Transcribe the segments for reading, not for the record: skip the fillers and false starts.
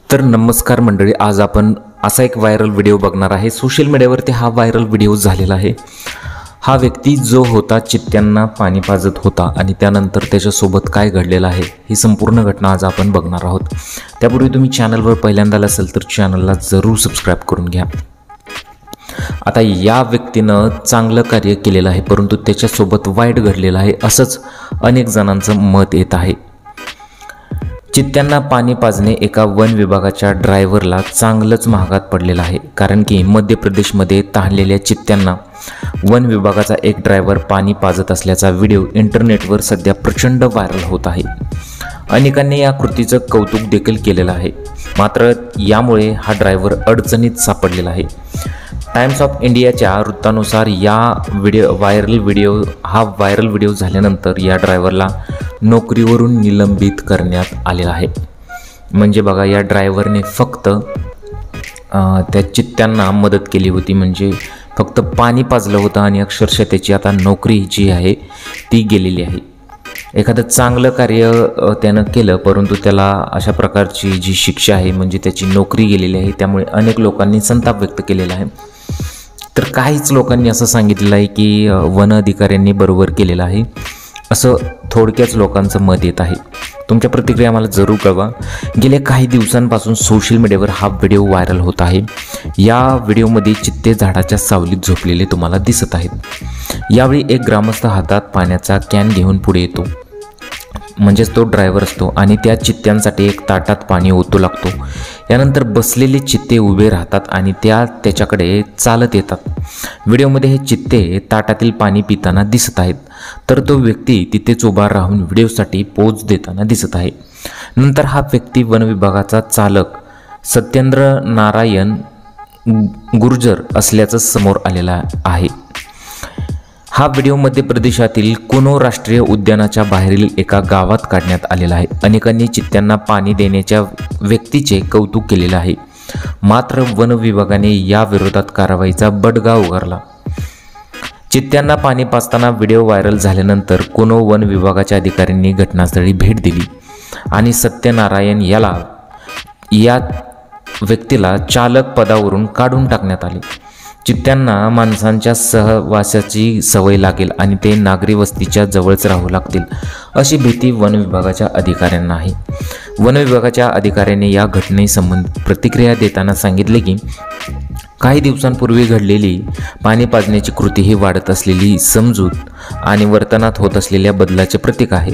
तर नमस्कार मंडळी, आज आपण असा एक व्हायरल व्हिडिओ बघणार आहे। सोशल मीडियावरती हा व्हायरल व्हिडिओ झालेला आहे। हा व्यक्ती जो होता चित्त्यांना पाणी पाजत होता आणि त्यानंतर त्याच्यासोबत काय घडलेलं आहे ही संपूर्ण घटना आज आपण बघणार आहोत। त्यापूर्वी तुम्ही चॅनलवर पहिल्यांदा असाल तर चॅनलला जरूर सबस्क्राइब करून घ्या। आता या व्यक्तीनं चांगलं कार्य केलेलं आहे, परंतु त्याच्यासोबत वाईट घडलेलं आहे असंच अनेक जणांचं मत येत आहे। चित्त्यांना पाणी पाजणे एका वन विभागाच्या ड्रायव्हरला चांगलंच महागात पडलेलं आहे, कारण की मध्य प्रदेशमध्ये तहानलेल्या चित्त्यांना वन विभागाचा एक ड्रायव्हर पाणी पाजत असल्याचा व्हिडिओ इंटरनेटवर सध्या प्रचंड व्हायरल होत आहे। अनेकांनी या कृतीचं कौतुक देखील केलेलं आहे, मात्र यामुळे हा ड्रायव्हर अडचणीत सापडलेला आहे। टाइम्स ऑफ इंडियाच्या वृत्तानुसार व्हायरल व्हिडिओ झाल्यानंतर या ड्रायव्हरला नोकरीवरून निलंबित करण्यात आलेला आहे। म्हणजे बघा, या ड्रायव्हरने फक्त त्या चित्त्यांना मदत केली होती, म्हणजे फक्त पाणी पाजलं होतं आणि अक्षरशः त्याची आता नोकरी जी आहे ती गेलेली आहे। एखादं चांगलं कार्य त्यानं केलं, परंतु त्याला अशा प्रकारची जी शिक्षा आहे म्हणजे त्याची नोकरी गेलेली आहे, त्यामुळे अनेक लोकांनी संताप व्यक्त केलेला आहे। तर काहीच लोकांनी असं सांगितलेलं आहे की वन अधिकाऱ्यांनी बरोबर केलेलं आहे, असं थोडक्याच लोकांचं मत येत आहे। तुमच्या प्रतिक्रिया मला जरूर कळवा। गेल्या काही दिवसांपासून सोशल मीडियावर हा व्हिडिओ व्हायरल होत आहे। या व्हिडिओमध्ये चित्ते झाडाच्या सावलीत झोपलेले तुम्हाला दिसत आहेत। यावेळी एक ग्रामस्थ हातात पाण्याचा कॅन घेऊन पुढे येतो, म्हणजेच तो ड्रायव्हर असतो, आणि त्या चित्त्यांसाठी एक ताटात पाणी ओतू लागतो। यानंतर बसलेले चित्ते उभे राहतात आणि त्याच्याकडे चालत येतात। व्हिडिओमध्ये हे चित्ते ताटातील पाणी पिताना दिसत आहेत, तर तो व्यक्ती तिथेच उभा राहून व्हिडिओसाठी पोज देताना दिसत आहे। नंतर हा व्यक्ती वन विभागाचा चालक सत्येंद्र नारायण गुर्जर असल्याचं समोर आलेला आहे। हा व्हिडिओ मध्य प्रदेशातील कुनो राष्ट्रीय उद्यानाच्या बाहेरील एका गावात काढण्यात आलेला आहे। अनेकांनी चित्त्यांना पाणी देण्याच्या व्यक्तीचे कौतुक केलेले आहे, मात्र वन विभागाने या विरोधात कारवाईचा बडगा उगारला। चित्त्यांना पाणी पाजताना व्हिडिओ व्हायरल झाल्यानंतर कुनो वन विभागाच्या अधिकाऱ्यांनी घटनास्थळी भेट दिली आणि सत्यनारायण या व्यक्तीला चालक पदावरून काढून टाकण्यात आले। चित्त्यांना माणसांच्या सहवासाची सवय लागेल आणि ते नागरी वस्तीच्या जवळच राहू लागतील, अशी भीती वन विभागाच्या अधिकाऱ्यांना आहे। वन विभागाच्या अधिकाऱ्यांनी या घटनेसंबंधी प्रतिक्रिया देताना सांगितले की काही दिवसांपूर्वी घडलेली पाणी पाजण्याची कृती ही वाढत असलेली समजूत आणि वर्तनात होत असलेल्या बदलाचे प्रतीक आहे।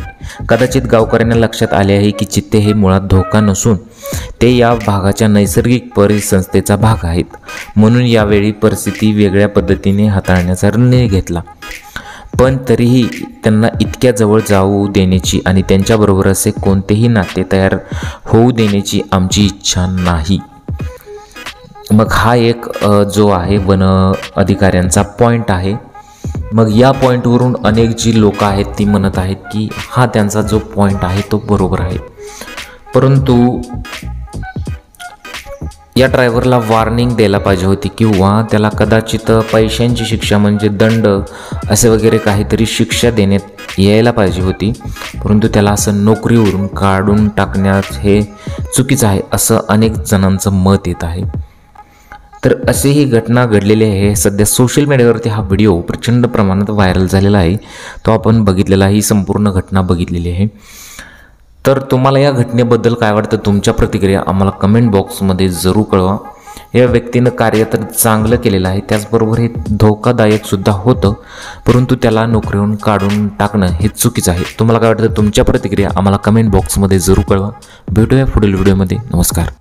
कदाचित गावकऱ्यांना लक्षात आले आहे की चित्ते हे मुळात धोका नसून ते या भागाच्या नैसर्गिक परिसंस्थेचा भाग आहेत, म्हणून यावेळी परिस्थिती वेगळ्या पद्धतीने हाताळण्याचा निर्णय घेतला। पण तरीही त्यांना इतक्या जवळ जाऊ देण्याची आणि त्यांच्याबरोबर असे कोणतेही नाते तयार होऊ देण्याची आमची इच्छा नाही। मग हा एक जो आहे वन अधिकाऱ्यांचा पॉईंट आहे। मग या पॉईंटवरून अनेक जी लोक आहेत ती म्हणत आहेत की हा त्यांचा जो पॉईंट आहे तो बरोबर आहे, परंतु या ड्रायव्हरला वॉर्निंग द्यायला पाहिजे होती किंवा त्याला कदाचित पैशांची शिक्षा म्हणजे दंड असे वगैरे काहीतरी शिक्षा देण्यात यायला पाहिजे होती, परंतु त्याला असं नोकरीवरून काढून टाकण्यात हे चुकीचं आहे असं अनेक जणांचं मत येत आहे। तर असेही घटना घडलेली आहे। सध्या सोशल मीडियावरती हा व्हिडिओ प्रचंड प्रमाणात व्हायरल झालेला आहे, तो आपण बघितलेला, ही संपूर्ण घटना बघितलेली आहे। तर तुम्हाला या घटनेबद्दल काय वाटतं, तुमच्या प्रतिक्रिया आम्हाला कमेंट बॉक्समध्ये जरूर कळवा। या व्यक्तीनं कार्य तर चांगलं केलेलं आहे, त्याचबरोबर हे धोकादायक सुद्धा होतं, परंतु त्याला नोकरीवरून काढून टाकणं हे चुकीचं आहे। तुम्हाला काय वाटतं, तुमच्या प्रतिक्रिया आम्हाला कमेंट बॉक्समध्ये जरूर कळवा। भेटूया पुढील व्हिडिओमध्ये। नमस्कार।